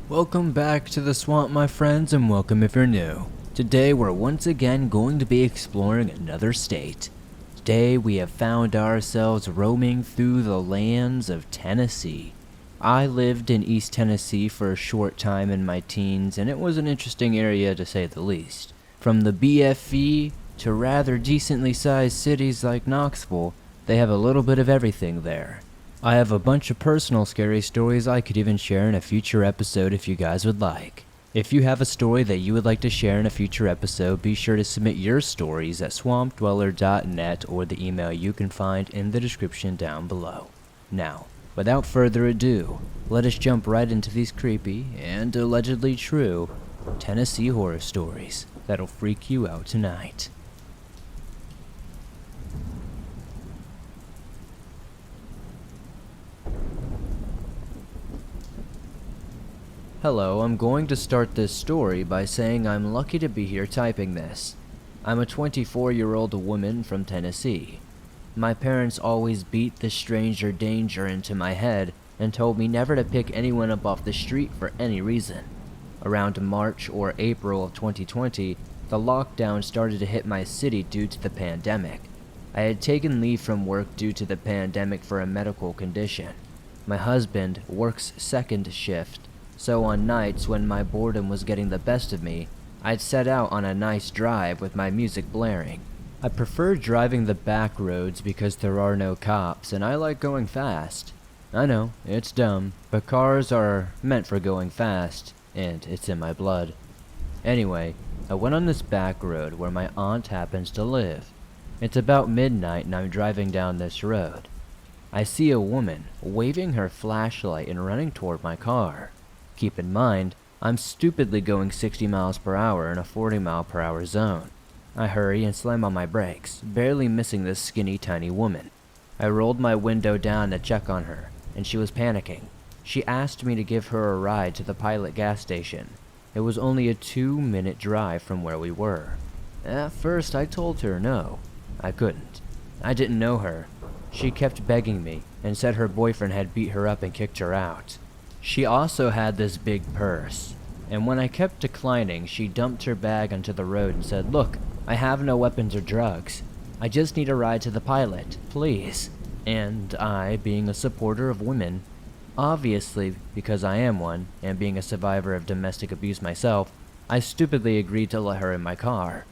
Welcome back to the swamp, my friends, and welcome if you're new. Today we're once again going to be exploring another state. Today we have found ourselves roaming through the lands of Tennessee. I lived in East Tennessee for a short time in my teens, and it was an interesting area to say the least. From the BFE to rather decently sized cities like Knoxville, they have a little bit of everything there. I have a bunch of personal scary stories I could even share in a future episode if you guys would like. If you have a story that you would like to share in a future episode, be sure to submit your stories at swampdweller.net or the email you can find in the description down below. Now, without further ado, let us jump right into these creepy and allegedly true Tennessee horror stories that'll freak you out tonight. Hello, I'm going to start this story by saying I'm lucky to be here typing this. I'm a 24-year-old woman from Tennessee. My parents always beat the stranger danger into my head and told me never to pick anyone up off the street for any reason. Around March or April of 2020, the lockdown started to hit my city due to the pandemic. I had taken leave from work due to the pandemic for a medical condition. My husband works second shift, so on nights when my boredom was getting the best of me, I'd set out on a nice drive with my music blaring. I prefer driving the back roads because there are no cops and I like going fast. I know, it's dumb, but cars are meant for going fast, and it's in my blood. Anyway, I went on this back road where my aunt happens to live. It's about midnight and I'm driving down this road. I see a woman waving her flashlight and running toward my car. Keep in mind, I'm stupidly going 60 miles per hour in a 40 mile per hour zone. I hurry and slam on my brakes, barely missing this skinny tiny woman. I rolled my window down to check on her, and she was panicking. She asked me to give her a ride to the Pilot gas station. It was only a 2-minute drive from where we were. At first I told her no, I couldn't. I didn't know her. She kept begging me, and said her boyfriend had beat her up and kicked her out. She also had this big purse, and when I kept declining, she dumped her bag onto the road and said, "Look, I have no weapons or drugs. I just need a ride to the Pilot, please." And I, being a supporter of women, obviously because I am one, and being a survivor of domestic abuse myself, I stupidly agreed to let her in my car.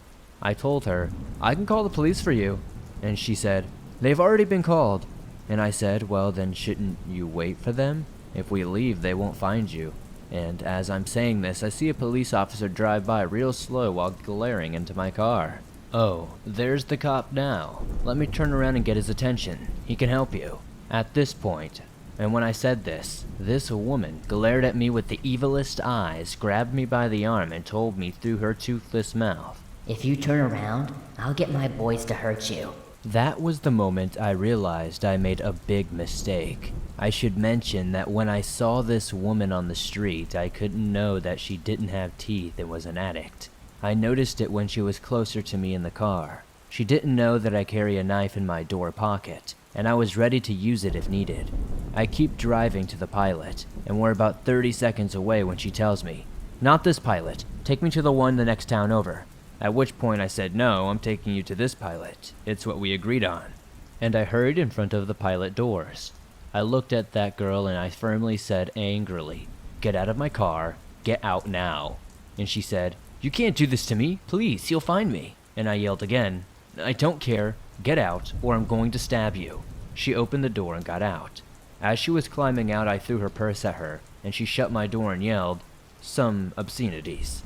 I told her, "I can call the police for you," and she said, "They've already been called." And I said, "Well, then shouldn't you wait for them? If we leave, they won't find you." And as I'm saying this, I see a police officer drive by real slow while glaring into my car. Oh, there's the cop now. Let me turn around and get his attention. He can help you. At this point, and when I said this woman glared at me with the evilest eyes, grabbed me by the arm, and told me through her toothless mouth, "If you turn around, I'll get my boys to hurt you." That was the moment I realized I made a big mistake. I should mention that when I saw this woman on the street, I couldn't know that she didn't have teeth and was an addict. I noticed it when she was closer to me in the car. She didn't know that I carry a knife in my door pocket, and I was ready to use it if needed. I keep driving to the Pilot, and we're about 30 seconds away when she tells me, "Not this Pilot, take me to the one the next town over." At which point I said, "No, I'm taking you to this Pilot. It's what we agreed on." And I hurried in front of the Pilot doors. I looked at that girl and I firmly said angrily, "Get out of my car, get out now." And she said, "You can't do this to me, please, he'll find me." And I yelled again, "I don't care, get out or I'm going to stab you." She opened the door and got out. As she was climbing out, I threw her purse at her, and she shut my door and yelled some obscenities.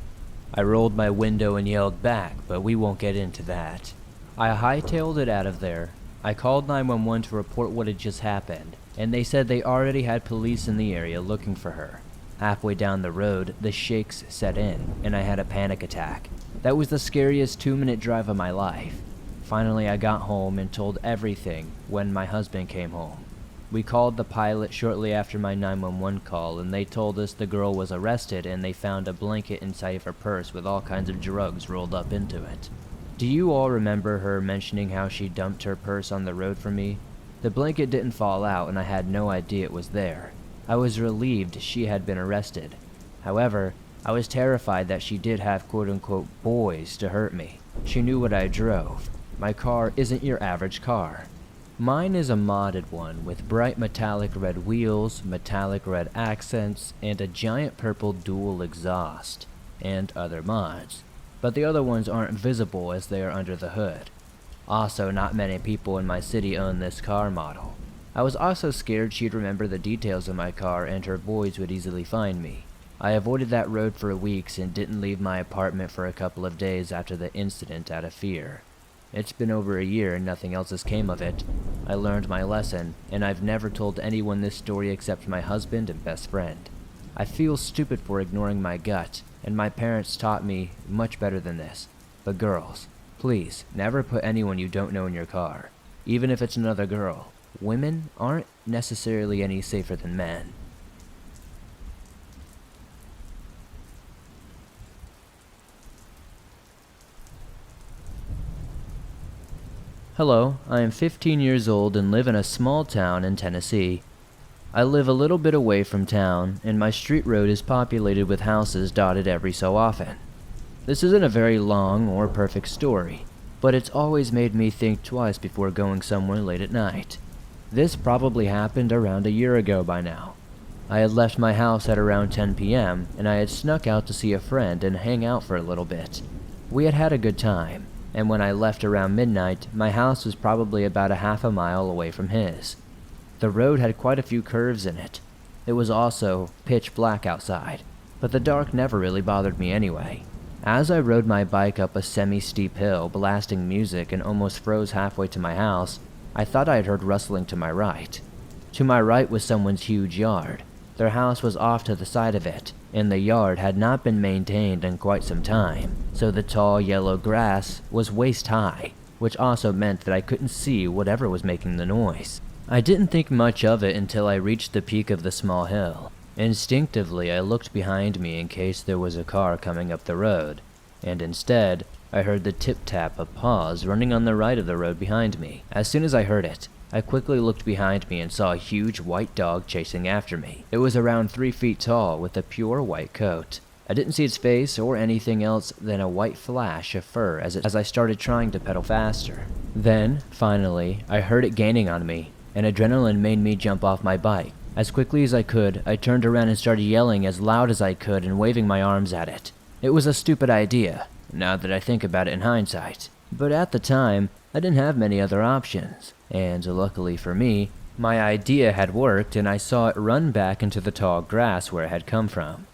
I rolled my window and yelled back, but we won't get into that. I hightailed it out of there. I called 911 to report what had just happened, and they said they already had police in the area looking for her. Halfway down the road, the shakes set in, and I had a panic attack. That was the scariest 2-minute drive of my life. Finally, I got home and told everything when my husband came home. We called the Pilot shortly after my 911 call, and they told us the girl was arrested and they found a blanket inside of her purse with all kinds of drugs rolled up into it. Do you all remember her mentioning how she dumped her purse on the road for me? The blanket didn't fall out and I had no idea it was there. I was relieved she had been arrested. However, I was terrified that she did have quote-unquote boys to hurt me. She knew what I drove. My car isn't your average car. Mine is a modded one with bright metallic red wheels, metallic red accents, and a giant purple dual exhaust, and other mods. But the other ones aren't visible as they are under the hood. Also, not many people in my city own this car model. I was also scared she'd remember the details of my car and her boys would easily find me. I avoided that road for weeks and didn't leave my apartment for a couple of days after the incident out of fear. It's been over a year and nothing else has came of it. I learned my lesson, and I've never told anyone this story except my husband and best friend. I feel stupid for ignoring my gut, and my parents taught me much better than this. But girls, please, never put anyone you don't know in your car, even if it's another girl. Women aren't necessarily any safer than men. Hello, I am 15 years old and live in a small town in Tennessee. I live a little bit away from town, and my street road is populated with houses dotted every so often. This isn't a very long or perfect story, but it's always made me think twice before going somewhere late at night. This probably happened around a year ago by now. I had left my house at around 10 p.m., and I had snuck out to see a friend and hang out for a little bit. We had had a good time, and when I left around midnight, my house was probably about a half a mile away from his. The road had quite a few curves in it. It was also pitch black outside, but the dark never really bothered me anyway. As I rode my bike up a semi-steep hill, blasting music, and almost froze halfway to my house, I thought I had heard rustling to my right. To my right was someone's huge yard. Their house was off to the side of it, and the yard had not been maintained in quite some time, so the tall yellow grass was waist high, which also meant that I couldn't see whatever was making the noise. I didn't think much of it until I reached the peak of the small hill. Instinctively, I looked behind me in case there was a car coming up the road, and instead, I heard the tip-tap of paws running on the right of the road behind me. As soon as I heard it, I quickly looked behind me and saw a huge white dog chasing after me. It was around 3 feet tall with a pure white coat. I didn't see its face or anything else than a white flash of fur as I started trying to pedal faster. Then, finally, I heard it gaining on me, and adrenaline made me jump off my bike. As quickly as I could, I turned around and started yelling as loud as I could and waving my arms at it. It was a stupid idea, now that I think about it in hindsight. But at the time, I didn't have many other options, and luckily for me, my idea had worked and I saw it run back into the tall grass where it had come from.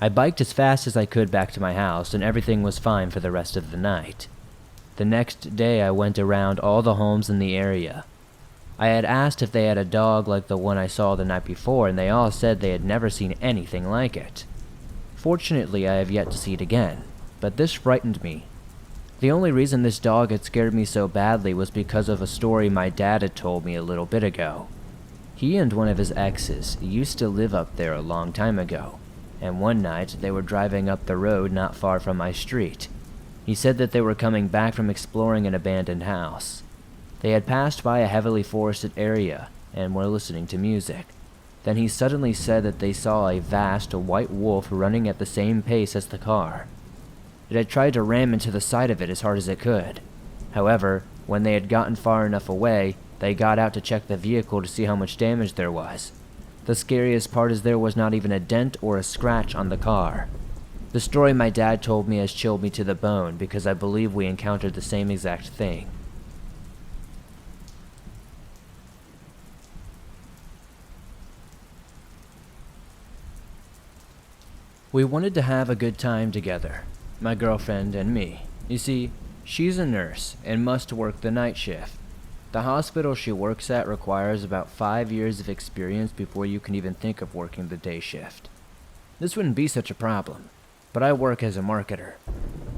I biked as fast as I could back to my house and everything was fine for the rest of the night. The next day I went around all the homes in the area. I had asked if they had a dog like the one I saw the night before and they all said they had never seen anything like it. Fortunately, I have yet to see it again, but this frightened me. The only reason this dog had scared me so badly was because of a story my dad had told me a little bit ago. He and one of his exes used to live up there a long time ago, and one night they were driving up the road not far from my street. He said that they were coming back from exploring an abandoned house. They had passed by a heavily forested area and were listening to music. Then he suddenly said that they saw a vast white wolf running at the same pace as the car. It had tried to ram into the side of it as hard as it could. However, when they had gotten far enough away, they got out to check the vehicle to see how much damage there was. The scariest part is there was not even a dent or a scratch on the car. The story my dad told me has chilled me to the bone because I believe we encountered the same exact thing. We wanted to have a good time together, my girlfriend and me. You see, she's a nurse and must work the night shift. The hospital she works at requires about 5 years of experience before you can even think of working the day shift. This wouldn't be such a problem, but I work as a marketer.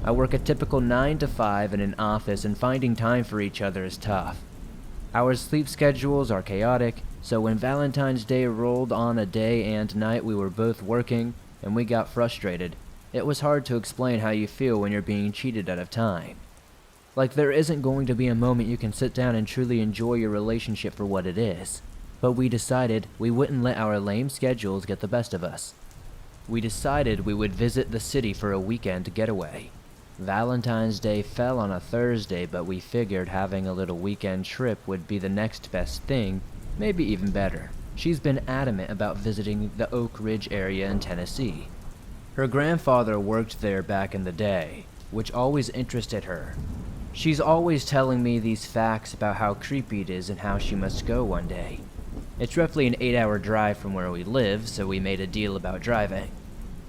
I work a typical 9 to 5 in an office and finding time for each other is tough. Our sleep schedules are chaotic, so when Valentine's Day rolled on a day and night we were both working and we got frustrated, it was hard to explain how you feel when you're being cheated out of time. Like there isn't going to be a moment you can sit down and truly enjoy your relationship for what it is. But we decided we wouldn't let our lame schedules get the best of us. we decided we would visit the city for a weekend getaway. Valentine's Day fell on a Thursday, but we figured having a little weekend trip would be the next best thing, maybe even better. She's been adamant about visiting the Oak Ridge area in Tennessee. Her grandfather worked there back in the day, which always interested her. She's always telling me these facts about how creepy it is and how she must go one day. It's roughly an 8-hour drive from where we live, so we made a deal about driving.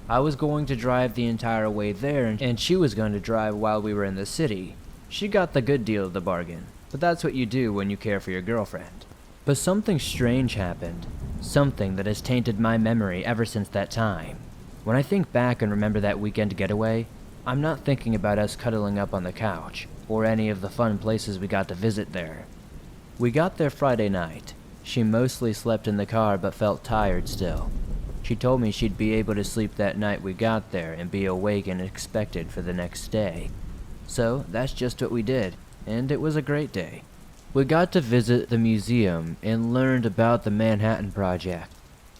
I was going to drive the entire way there, and she was going to drive while we were in the city. She got the good deal of the bargain, but that's what you do when you care for your girlfriend. But something strange happened, something that has tainted my memory ever since that time. When I think back and remember that weekend getaway, I'm not thinking about us cuddling up on the couch, or any of the fun places we got to visit there. We got there Friday night. She mostly slept in the car but felt tired still. She told me she'd be able to sleep that night we got there and be awake and expected for the next day. So that's just what we did, and it was a great day. We got to visit the museum and learned about the Manhattan Project.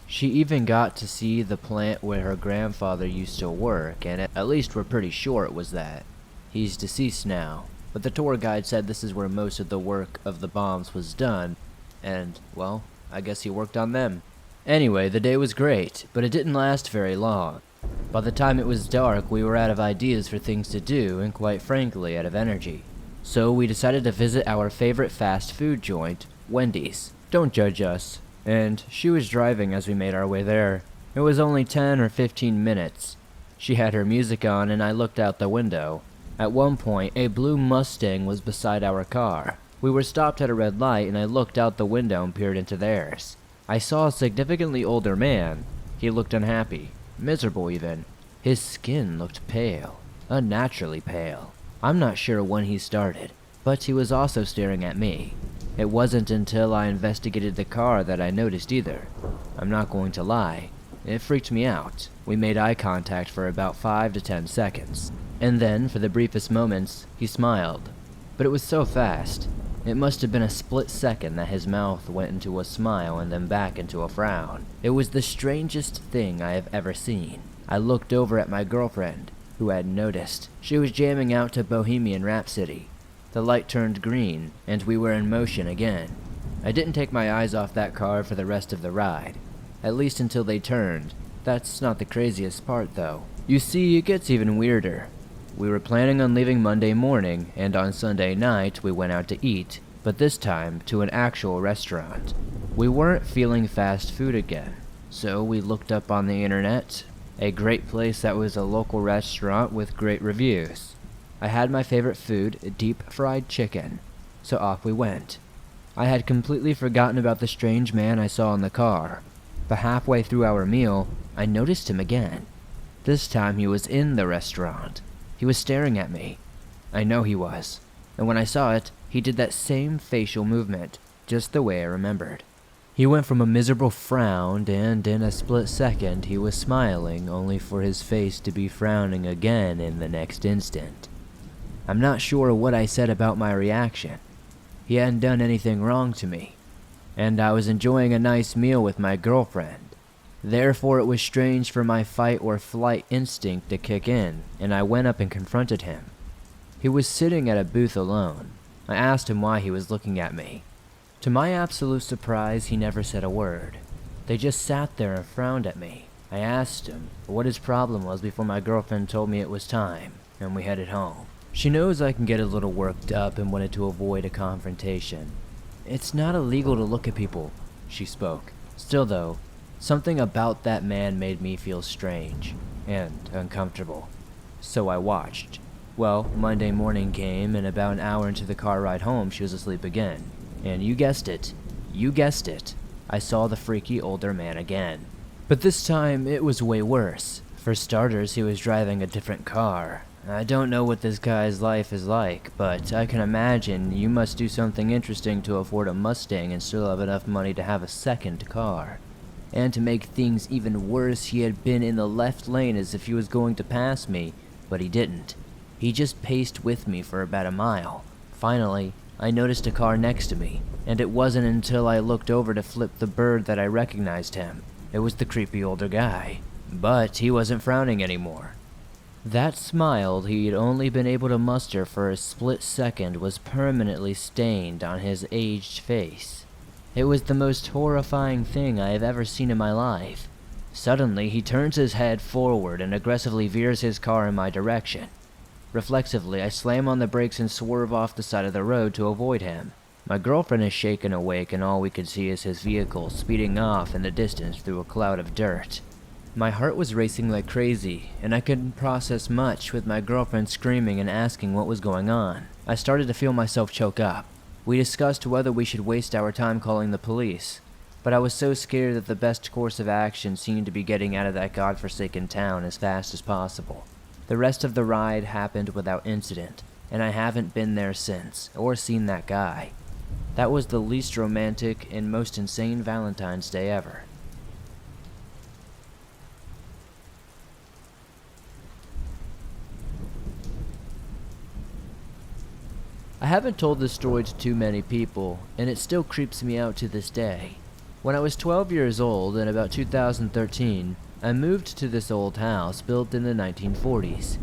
She even got to see the plant where her grandfather used to work, and at least we're pretty sure it was that. He's deceased now, but the tour guide said this is where most of the work of the bombs was done, and, well, I guess he worked on them. Anyway, the day was great, but it didn't last very long. By the time it was dark, we were out of ideas for things to do, and quite frankly, out of energy. So we decided to visit our favorite fast food joint, Wendy's. Don't judge us. And she was driving as we made our way there. It was only 10 or 15 minutes. She had her music on and I looked out the window. At one point, a blue Mustang was beside our car. We were stopped at a red light and I looked out the window and peered into theirs. I saw a significantly older man. He looked unhappy, miserable even. His skin looked pale, unnaturally pale. I'm not sure when he started, but he was also staring at me. It wasn't until I investigated the car that I noticed either. I'm not going to lie. It freaked me out. We made eye contact for about 5 to 10 seconds. And then, for the briefest moments, he smiled. But it was so fast. It must have been a split second that his mouth went into a smile and then back into a frown. It was the strangest thing I have ever seen. I looked over at my girlfriend, who had noticed. She was jamming out to Bohemian Rhapsody. The light turned green, and we were in motion again. I didn't take my eyes off that car for the rest of the ride. At least until they turned. That's not the craziest part, though. You see, it gets even weirder. We were planning on leaving Monday morning, and on Sunday night we went out to eat, but this time to an actual restaurant. We weren't feeling fast food again, so we looked up on the internet. A great place that was a local restaurant with great reviews. I had my favorite food, deep fried chicken, so off we went. I had completely forgotten about the strange man I saw in the car, but halfway through our meal, I noticed him again. This time he was in the restaurant. He was staring at me. I know he was, and when I saw it, he did that same facial movement, just the way I remembered. He went from a miserable frown, and in a split second he was smiling, only for his face to be frowning again in the next instant. I'm not sure what I said about my reaction. He hadn't done anything wrong to me, and I was enjoying a nice meal with my girlfriend. Therefore it was strange for my fight or flight instinct to kick in, and I went up and confronted him. He was sitting at a booth alone. I asked him why he was looking at me. To my absolute surprise, he never said a word. They just sat there and frowned at me. I asked him what his problem was before my girlfriend told me it was time, and we headed home. She knows I can get a little worked up and wanted to avoid a confrontation. It's not illegal to look at people, she spoke. Still though, something about that man made me feel strange and uncomfortable. So I watched. Well, Monday morning came, and about an hour into the car ride home, she was asleep again. And you guessed it, I saw the freaky older man again. But this time, it was way worse. For starters, he was driving a different car. I don't know what this guy's life is like, but I can imagine you must do something interesting to afford a Mustang and still have enough money to have a second car. And to make things even worse, he had been in the left lane as if he was going to pass me, but he didn't. He just paced with me for about a mile. Finally, I noticed a car next to me, and it wasn't until I looked over to flip the bird that I recognized him. It was the creepy older guy. But he wasn't frowning anymore. That smile he'd only been able to muster for a split second was permanently stained on his aged face. It was the most horrifying thing I have ever seen in my life. Suddenly, he turns his head forward and aggressively veers his car in my direction. Reflexively, I slam on the brakes and swerve off the side of the road to avoid him. My girlfriend is shaken awake, and all we could see is his vehicle speeding off in the distance through a cloud of dirt. My heart was racing like crazy, and I couldn't process much with my girlfriend screaming and asking what was going on. I started to feel myself choke up. We discussed whether we should waste our time calling the police, but I was so scared that the best course of action seemed to be getting out of that godforsaken town as fast as possible. The rest of the ride happened without incident, and I haven't been there since, or seen that guy. That was the least romantic and most insane Valentine's Day ever. I haven't told this story to too many people, and it still creeps me out to this day. When I was 12 years old, in about 2013, I moved to this old house built in the 1940s.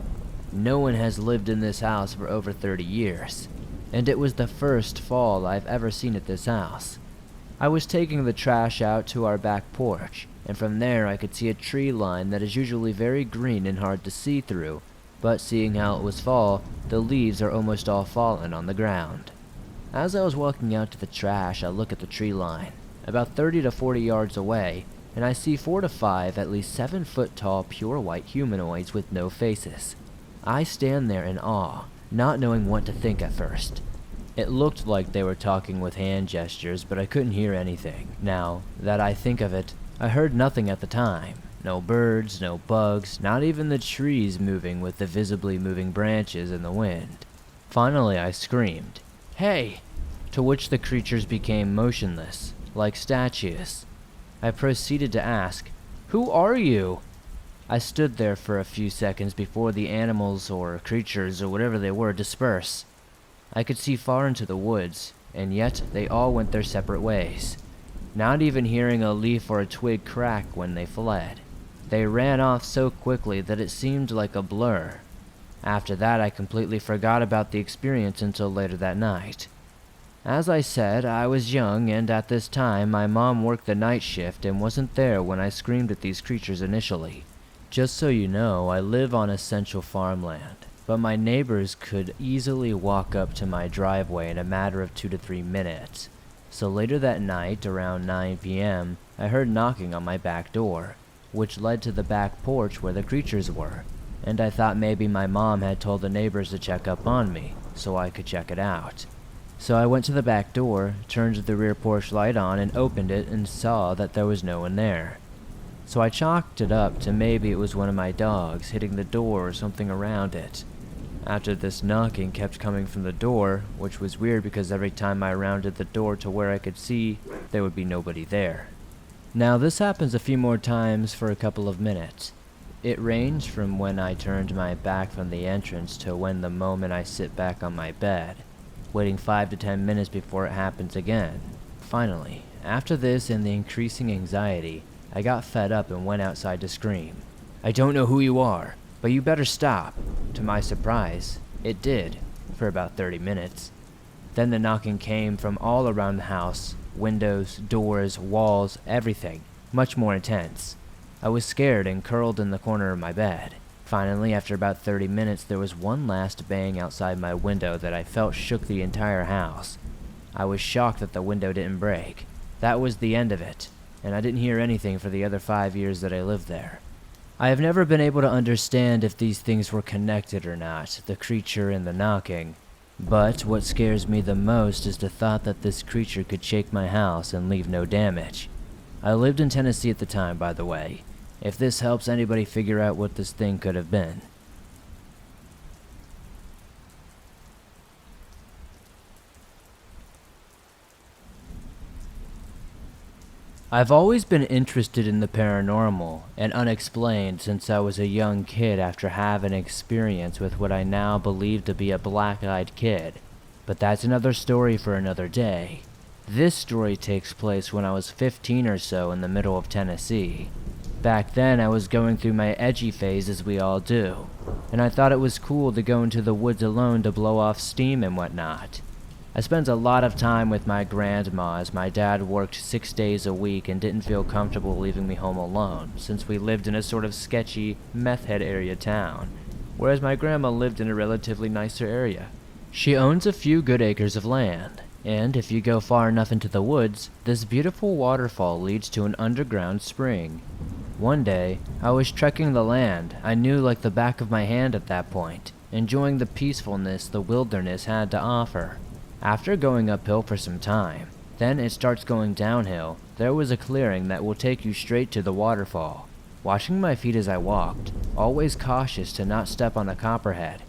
No one has lived in this house for over 30 years, and it was the first fall I've ever seen at this house. I was taking the trash out to our back porch, and from there I could see a tree line that is usually very green and hard to see through, but seeing how it was fall, the leaves are almost all fallen on the ground. As I was walking out to the trash, I look at the tree line, about 30 to 40 yards away, and I see 4 to 5 at least 7-foot tall pure white humanoids with no faces. I stand there in awe, not knowing what to think at first. It looked like they were talking with hand gestures, but I couldn't hear anything. Now that I think of it, I heard nothing at the time. No birds, no bugs, not even the trees moving with the visibly moving branches in the wind. Finally I screamed, "Hey!" to which the creatures became motionless, like statues. I proceeded to ask, "Who are you?" I stood there for a few seconds before the animals or creatures or whatever they were disperse. I could see far into the woods, and yet they all went their separate ways, not even hearing a leaf or a twig crack when they fled. They ran off so quickly that it seemed like a blur. After that, I completely forgot about the experience until later that night. As I said, I was young, and at this time, my mom worked the night shift and wasn't there when I screamed at these creatures initially. Just so you know, I live on essential farmland, but my neighbors could easily walk up to my driveway in a matter of 2 to 3 minutes. So later that night, around 9 p.m., I heard knocking on my back door, which led to the back porch where the creatures were, and I thought maybe my mom had told the neighbors to check up on me, so I could check it out. So I went to the back door, turned the rear porch light on, and opened it and saw that there was no one there. So I chalked it up to maybe it was one of my dogs hitting the door or something around it. After this knocking kept coming from the door, which was weird because every time I rounded the door to where I could see, there would be nobody there. Now this happens a few more times for a couple of minutes. It ranged from when I turned my back from the entrance to when the moment I sit back on my bed, waiting 5 to 10 minutes before it happens again. Finally, after this and the increasing anxiety, I got fed up and went outside to scream, "I don't know who you are, but you better stop." To my surprise, it did, for about 30 minutes. Then the knocking came from all around the house, windows, doors, walls, everything, much more intense. I was scared and curled in the corner of my bed. Finally, after about 30 minutes, there was one last bang outside my window that I felt shook the entire house. I was shocked that the window didn't break. That was the end of it, and I didn't hear anything for the other 5 years that I lived there. I have never been able to understand if these things were connected or not, the creature and the knocking. But what scares me the most is the thought that this creature could shake my house and leave no damage. I lived in Tennessee at the time, by the way, if this helps anybody figure out what this thing could have been. I've always been interested in the paranormal and unexplained since I was a young kid after having an experience with what I now believe to be a black-eyed kid. But that's another story for another day. This story takes place when I was 15 or so in the middle of Tennessee. Back then, I was going through my edgy phase as we all do, and I thought it was cool to go into the woods alone to blow off steam and whatnot. I spent a lot of time with my grandma as my dad worked 6 days a week and didn't feel comfortable leaving me home alone, since we lived in a sort of sketchy, meth head area town, whereas my grandma lived in a relatively nicer area. She owns a few good acres of land, and if you go far enough into the woods, this beautiful waterfall leads to an underground spring. One day, I was trekking the land I knew like the back of my hand at that point, enjoying the peacefulness the wilderness had to offer. After going uphill for some time, then it starts going downhill. There was a clearing that will take you straight to the waterfall. Watching my feet as I walked, always cautious to not step on a copperhead,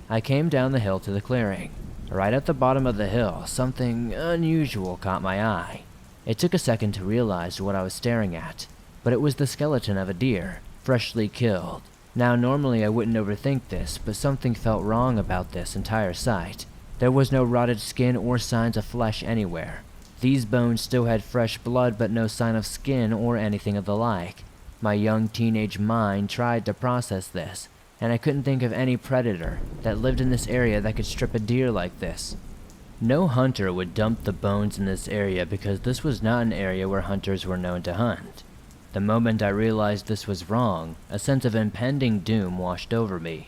I came down the hill to the clearing. Right at the bottom of the hill, something unusual caught my eye. It took a second to realize what I was staring at, but it was the skeleton of a deer, freshly killed. Now normally I wouldn't overthink this, but something felt wrong about this entire sight. There was no rotted skin or signs of flesh anywhere. These bones still had fresh blood but no sign of skin or anything of the like. My young teenage mind tried to process this, and I couldn't think of any predator that lived in this area that could strip a deer like this. No hunter would dump the bones in this area because this was not an area where hunters were known to hunt. The moment I realized this was wrong, a sense of impending doom washed over me.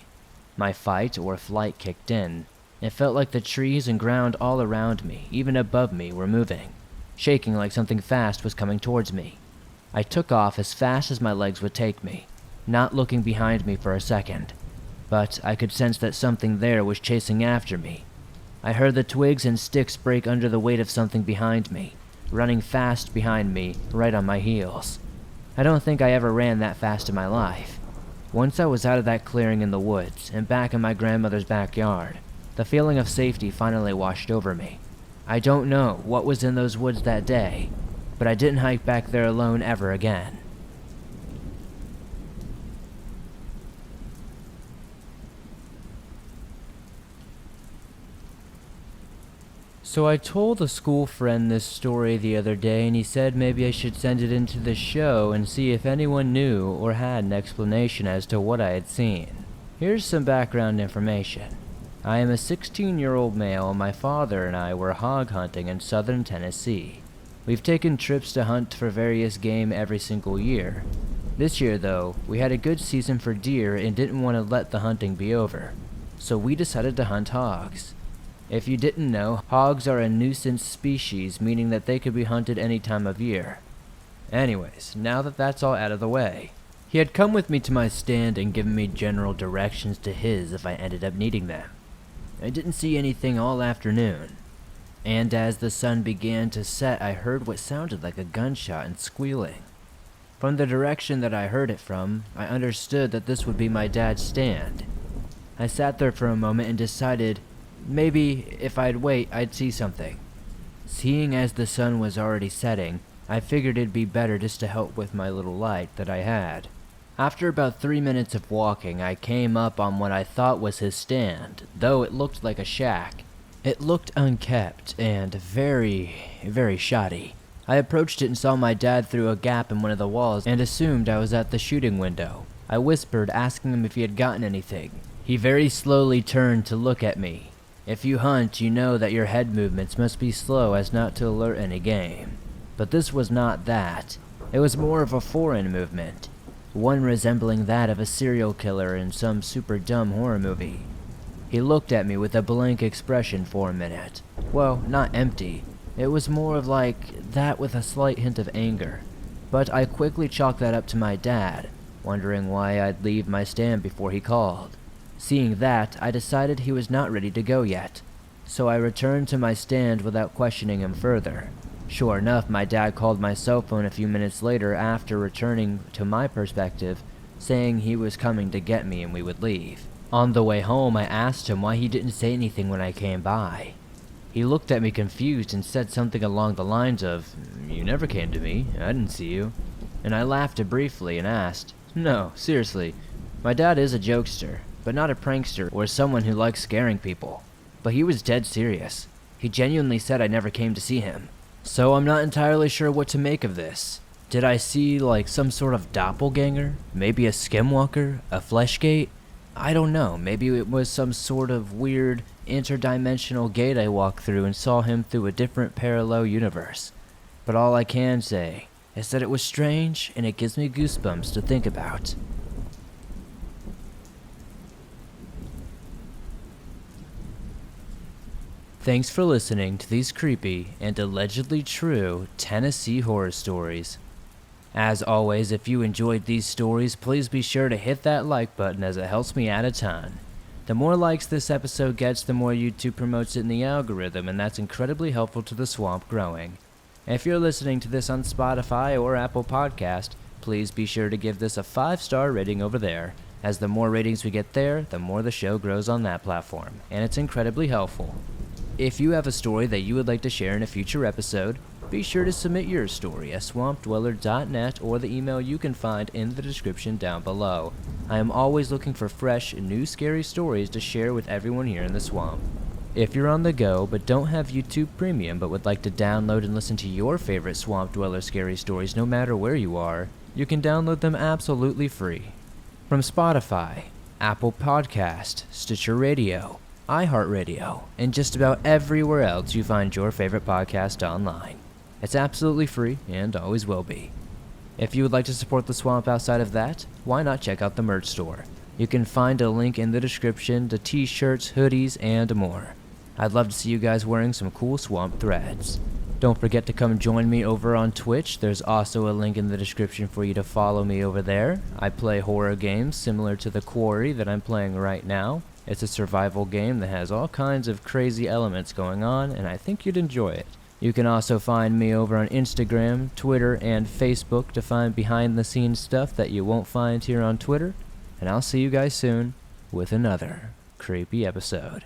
My fight or flight kicked in. It felt like the trees and ground all around me, even above me, were moving, shaking like something fast was coming towards me. I took off as fast as my legs would take me, not looking behind me for a second, but I could sense that something there was chasing after me. I heard the twigs and sticks break under the weight of something behind me, running fast behind me, right on my heels. I don't think I ever ran that fast in my life. Once I was out of that clearing in the woods and back in my grandmother's backyard, the feeling of safety finally washed over me. I don't know what was in those woods that day, but I didn't hike back there alone ever again. So I told a school friend this story the other day, and he said maybe I should send it into the show and see if anyone knew or had an explanation as to what I had seen. Here's some background information. I am a 16-year-old male, and my father and I were hog hunting in southern Tennessee. We've taken trips to hunt for various game every single year. This year, though, we had a good season for deer and didn't want to let the hunting be over, so we decided to hunt hogs. If you didn't know, hogs are a nuisance species, meaning that they could be hunted any time of year. Anyways, now that that's all out of the way, he had come with me to my stand and given me general directions to his if I ended up needing them. I didn't see anything all afternoon, and as the sun began to set, I heard what sounded like a gunshot and squealing. From the direction that I heard it from, I understood that this would be my dad's stand. I sat there for a moment and decided maybe if I'd wait, I'd see something. Seeing as the sun was already setting, I figured it'd be better just to help with my little light that I had. After about 3 minutes of walking, I came up on what I thought was his stand, though it looked like a shack. It looked unkept and very, very shoddy. I approached it and saw my dad through a gap in one of the walls and assumed I was at the shooting window. I whispered, asking him if he had gotten anything. He very slowly turned to look at me. If you hunt, you know that your head movements must be slow as not to alert any game. But this was not that. It was more of a foreign movement. One resembling that of a serial killer in some super dumb horror movie. He looked at me with a blank expression for a minute. Well, not empty. It was more of like that with a slight hint of anger. But I quickly chalked that up to my dad, wondering why I'd leave my stand before he called. Seeing that, I decided he was not ready to go yet, so I returned to my stand without questioning him further. Sure enough, my dad called my cell phone a few minutes later after returning to my perspective, saying he was coming to get me and we would leave. On the way home, I asked him why he didn't say anything when I came by. He looked at me confused and said something along the lines of, "You never came to me, I didn't see you." And I laughed briefly and asked, "No, seriously, my dad is a jokester, but not a prankster or someone who likes scaring people." But he was dead serious. He genuinely said I never came to see him. So I'm not entirely sure what to make of this. Did I see like some sort of doppelganger? Maybe a skinwalker? A fleshgate? I don't know, maybe it was some sort of weird interdimensional gate I walked through and saw him through a different parallel universe. But all I can say is that it was strange and it gives me goosebumps to think about. Thanks for listening to these creepy and allegedly true Tennessee horror stories. As always, if you enjoyed these stories, please be sure to hit that like button as it helps me out a ton. The more likes this episode gets, the more YouTube promotes it in the algorithm, and that's incredibly helpful to the swamp growing. If you're listening to this on Spotify or Apple Podcast, please be sure to give this a 5-star rating over there, as the more ratings we get there, the more the show grows on that platform, and it's incredibly helpful. If you have a story that you would like to share in a future episode, be sure to submit your story at swampdweller.net or the email you can find in the description down below. I am always looking for fresh, new scary stories to share with everyone here in the swamp. If you're on the go but don't have YouTube Premium but would like to download and listen to your favorite Swamp Dweller scary stories no matter where you are, you can download them absolutely free. From Spotify, Apple Podcast, Stitcher Radio, iHeartRadio, and just about everywhere else you find your favorite podcast online. It's absolutely free and always will be. If you would like to support the swamp outside of that, why not check out the merch store? You can find a link in the description to t-shirts, hoodies, and more. I'd love to see you guys wearing some cool swamp threads. Don't forget to come join me over on Twitch. There's also a link in the description for you to follow me over there. I play horror games similar to The Quarry that I'm playing right now. It's a survival game that has all kinds of crazy elements going on, and I think you'd enjoy it. You can also find me over on Instagram, Twitter, and Facebook to find behind-the-scenes stuff that you won't find here on Twitter. And I'll see you guys soon with another creepy episode.